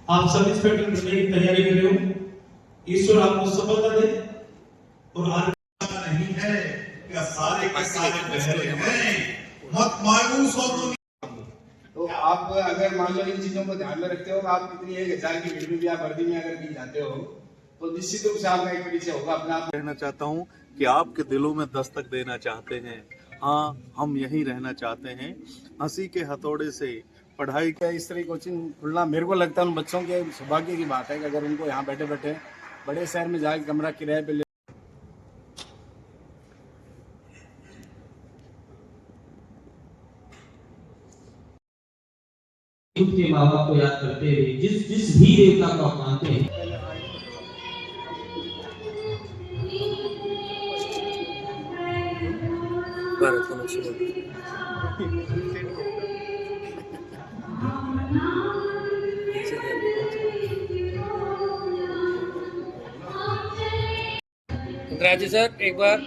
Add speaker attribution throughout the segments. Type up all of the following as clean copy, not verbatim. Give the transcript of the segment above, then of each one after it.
Speaker 1: आप sub inspector बनने की तैयारी कर रहे हो। ईश्वर आपको सफलता दे। और आज
Speaker 2: नहीं है कि सारे के सारे बहरे हैं, मत मायूस हो
Speaker 3: तो आप अगर मान लो इन चीजों को ध्यान में रखते हो, आप कितनी 1000 की भीड़ में भी आप वर्दी में अगर कहीं जाते हो तो निश्चित रूप से आपका एक परिचय होगा अपना। आप
Speaker 4: कहना चाहता हूँ कि आपके दिलों में दस्तक देना चाहते हैं। हाँ, हम यहीं रहना चाहते हैं। हंसी के हथौड़े से पढ़ाई
Speaker 3: क्या इस तरह की कोचिंग खुलना मेरे को लगता है उन बच्चों के सौभाग्य की बात है कि अगर उनको यहाँ बैठे बैठे बड़े शहर में जाके कमरा किराए पे
Speaker 5: के माँ बाप को याद करते हुए जिस जिस भी देवता को आप मानते हैं,
Speaker 6: राजू सर एक बार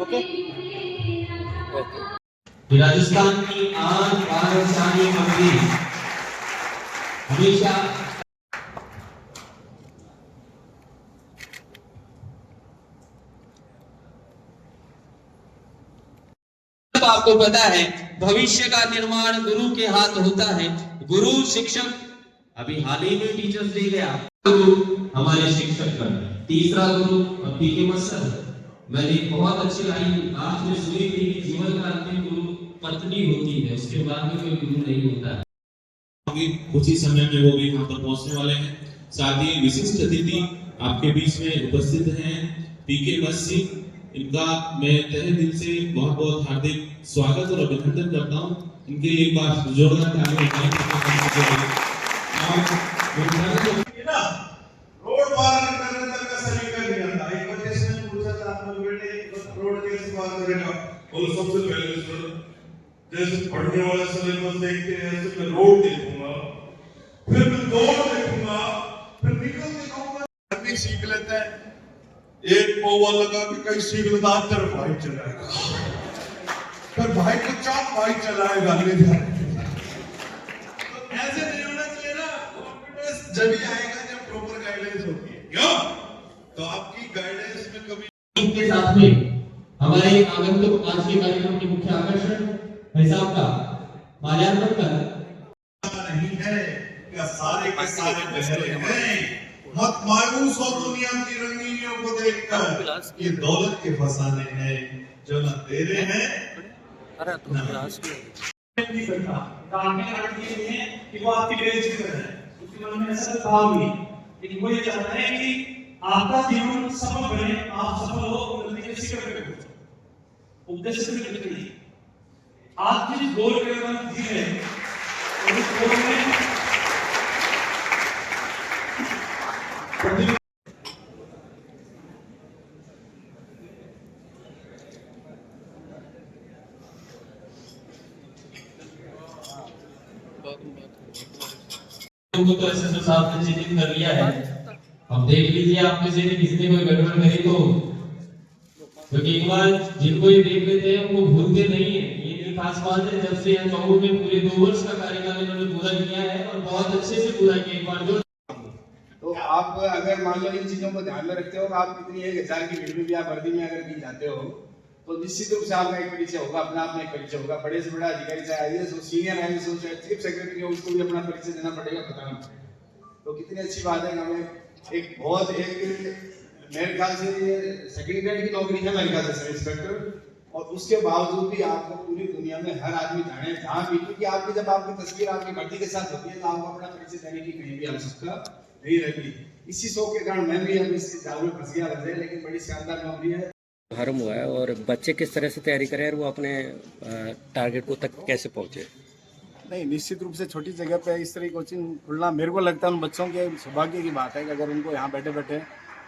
Speaker 6: ओके
Speaker 5: राजस्थान की आन बान शान मंदिर हमेशा आपको पता है भविष्य का निर्माण गुरु के हाथ होता है। गुरु शिक्षक, अभी हाल ही में टीचर्स डे गया, गुरु हमारे शिक्षक बन। तीसरा गुरु पीके मस्सर, मैंने बहुत अच्छी लाइन आज में सुनी थी कि जीवन का अंतिम गुरु पत्नी होती है, उसके बाद में कोई गुरु नहीं होता है।
Speaker 1: कुछ ही समय में वो भी वहां पर पहुंचने वाले हैं। साथ ही विशिष्ट अतिथि आपके बीच में उपस्थित हैं पीके मस्जिद। इनका मैं तहे दिल से बहुत बहुत हार्दिक स्वागत और अभिनंदन करता हूं। इनके लिए एक बार जोरदार ताली
Speaker 2: रोड पार करने तक का सलीका नहीं आता। एक बच्चे से मैंने पूछा था, आप लोग बेटे रोड कैसे पार करेगा? बोलो सबसे पहले सर, जैसे पढ़ने वाला सिलेबस देखते हैं ऐसे मैं रोड देखूंगा, फिर मैं दौड़ देखूंगा, फिर निकल देखूंगा, आदमी सीख लेता है। एक पौवा लगा के कहीं सीख लेता, तेरा भाई चलाएगा, फिर भाई को चाप भाई चलाएगा ले जाए। तो ऐसे नहीं होना चाहिए ना। कॉन्फिडेंस जब ही आएगा जब प्रॉपर गाइडेंस होती है। क्यों? तो आपकी गाइडेंस में कभी
Speaker 5: इनके साथ में हमारे आगंतुक आज के कार्यक्रम के मुख्य आकर्षण भाई साहब का माल्यार्पण कर
Speaker 2: नहीं है कि सारे के सारे बहरे हैं, मत मायूस हो दुनिया की रंगीनियों को देखकर। ये दौलत के फसाने हैं जो न तेरे हैं न
Speaker 1: नहीं करता। काटने काटने ये है कि वो आपकी बेइज्जती कर रहा है। उसके मन में ऐसा भाव नहीं, लेकिन वो ये चाहता है कि आपका जीवन सफल बने, आप सफल हो और नतीजे शिखर पे पहुंचो। उद्देश्य से निकलिए। आप जिस गोल के अंदर जी रहे हैं उस गोल में
Speaker 5: तो ऐसे तो साहब ने चिन्हित कर लिया है। अब देख लीजिए आप में से किसी ने कोई गड़बड़ करी तो, क्योंकि एक बार जिनको ये देख लेते हैं उनको भूलते नहीं है। ये नहीं खास बात है, जब से यह चौगुन में पूरे 2 वर्ष का कार्यकाल इन्होंने पूरा किया है और बहुत अच्छे से पूरा किया। एक बार जो
Speaker 3: तो आप अगर मान लो इन चीजों को ध्यान में रखते हो, आप कितनी 1000 की भीड़ में भी आप वर्दी में अगर कहीं जाते हो तो निश्चित रूप से आपका एक परिचय होगा, अपना आप में एक परिचय होगा। बड़े से बड़ा अधिकारी चाहे आईएएस हो, सीनियर आईएएस हो, चाहे चीफ सेक्रेटरी हो, उसको भी अपना परिचय देना पड़ेगा प्रधान। तो कितनी अच्छी बात है कि हमें एक बहुत एक मेरे ख्याल से ये सेकंड ग्रेड की नौकरी है मेरे ख्याल से सब इंस्पेक्टर, और उसके बावजूद भी आपको पूरी दुनिया में हर आदमी जाने जहाँ भी, क्योंकि आपकी जब आपकी तस्वीर आपकी वर्दी के साथ होती है तो आपको अपना परिचय देने की कहीं भी आवश्यकता नहीं रहती। इसी शौक के कारण मैं भी अब इस जाल में फंस गया वैसे, लेकिन बड़ी शानदार नौकरी है।
Speaker 6: शुभारंभ हुआ है और बच्चे किस तरह से तैयारी करें और वो अपने टारगेट को तक कैसे पहुंचे?
Speaker 3: नहीं, निश्चित रूप से छोटी जगह पे इस तरह की कोचिंग खुलना मेरे को लगता है उन बच्चों के सौभाग्य की बात है कि अगर उनको यहाँ बैठे बैठे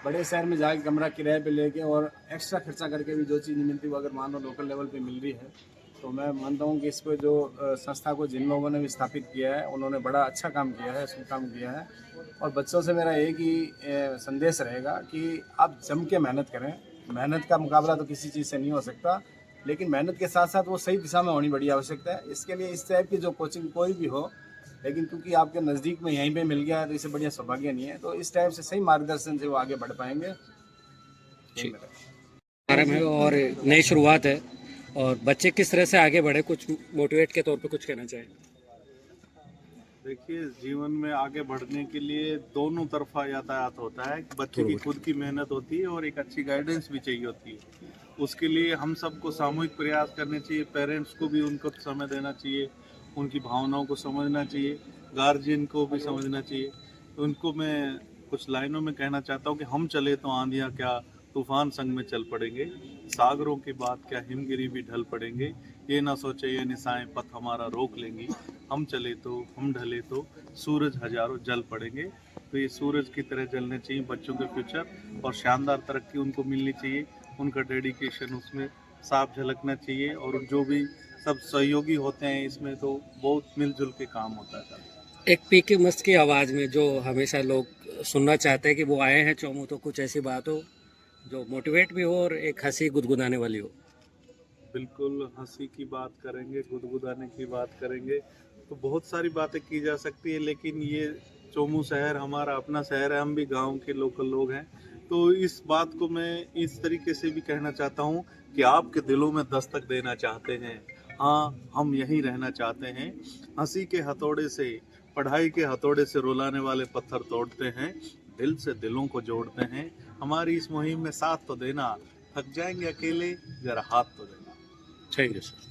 Speaker 3: बड़े शहर में जाके कमरा किराए पे लेके और एक्स्ट्रा खर्चा करके भी जो चीज़ नहीं मिलती वो अगर मान लो लोकल लेवल पे मिल रही है, तो मैं मानता हूँ कि इसको जो संस्था को जिन लोगों ने भी स्थापित किया है उन्होंने बड़ा अच्छा काम किया है, शुभ काम किया है। और बच्चों से मेरा एक ही संदेश रहेगा कि आप जम के मेहनत करें। मेहनत का मुकाबला तो किसी चीज़ से नहीं हो सकता। लेकिन मेहनत के साथ साथ वो सही दिशा में होनी बड़ी आवश्यकता है। इसके लिए इस टाइप की जो कोचिंग कोई भी हो, लेकिन क्योंकि आपके नज़दीक में यहीं पे मिल गया है तो इससे बढ़िया सौभाग्य नहीं है। तो इस टाइप से सही मार्गदर्शन से वो आगे बढ़ पाएंगे। यही मेरा
Speaker 6: प्रारंभ है और नई शुरुआत है, और बच्चे किस तरह से आगे बढ़े, कुछ मोटिवेट के तौर पे कुछ कहना चाहें?
Speaker 4: देखिए, जीवन में आगे बढ़ने के लिए दोनों तरफा यातायात होता है। बच्चे की खुद की मेहनत होती है और एक अच्छी गाइडेंस भी चाहिए होती है। उसके लिए हम सबको सामूहिक प्रयास करने चाहिए। पेरेंट्स को भी उनको समय देना चाहिए, उनकी भावनाओं को समझना चाहिए, गार्जियन को भी समझना चाहिए। तो उनको मैं कुछ लाइनों में कहना चाहता हूँ कि हम चले तो आंधियाँ क्या, तूफान संग में चल पड़ेंगे। सागरों की बात क्या, हिमगिरी भी ढल पड़ेंगे। ये ना सोचे ये निशाएं पथ हमारा रोक लेंगी। हम चले तो, हम ढले तो, सूरज हजारों जल पड़ेंगे। तो ये सूरज की तरह जलने चाहिए बच्चों के फ्यूचर, और शानदार तरक्की उनको मिलनी चाहिए। उनका डेडिकेशन उसमें साफ झलकना चाहिए, और जो भी सब सहयोगी होते हैं इसमें तो बहुत मिलजुल के काम होता है।
Speaker 6: एक पीके मस्त की आवाज़ में जो हमेशा लोग सुनना चाहते हैं कि वो आए हैं चोमू, तो कुछ ऐसी बात हो जो मोटिवेट भी हो और एक हंसी गुदगुदाने वाली हो।
Speaker 4: बिल्कुल, हंसी की बात करेंगे, गुदगुदाने की बात करेंगे तो बहुत सारी बातें की जा सकती है, लेकिन ये चोमू शहर हमारा अपना शहर है, हम भी गांव के लोकल लोग हैं। तो इस बात को मैं इस तरीके से भी कहना चाहता हूँ कि आपके दिलों में दस्तक देना चाहते हैं। हाँ, हम यहीं रहना चाहते हैं। हंसी के हथौड़े से, पढ़ाई के हथौड़े से रुलाने वाले पत्थर तोड़ते हैं, दिल से दिलों को जोड़ते हैं। हमारी इस मुहिम में साथ तो देना, थक जाएंगे अकेले, जरा हाथ तो देना।
Speaker 6: Thank you sir.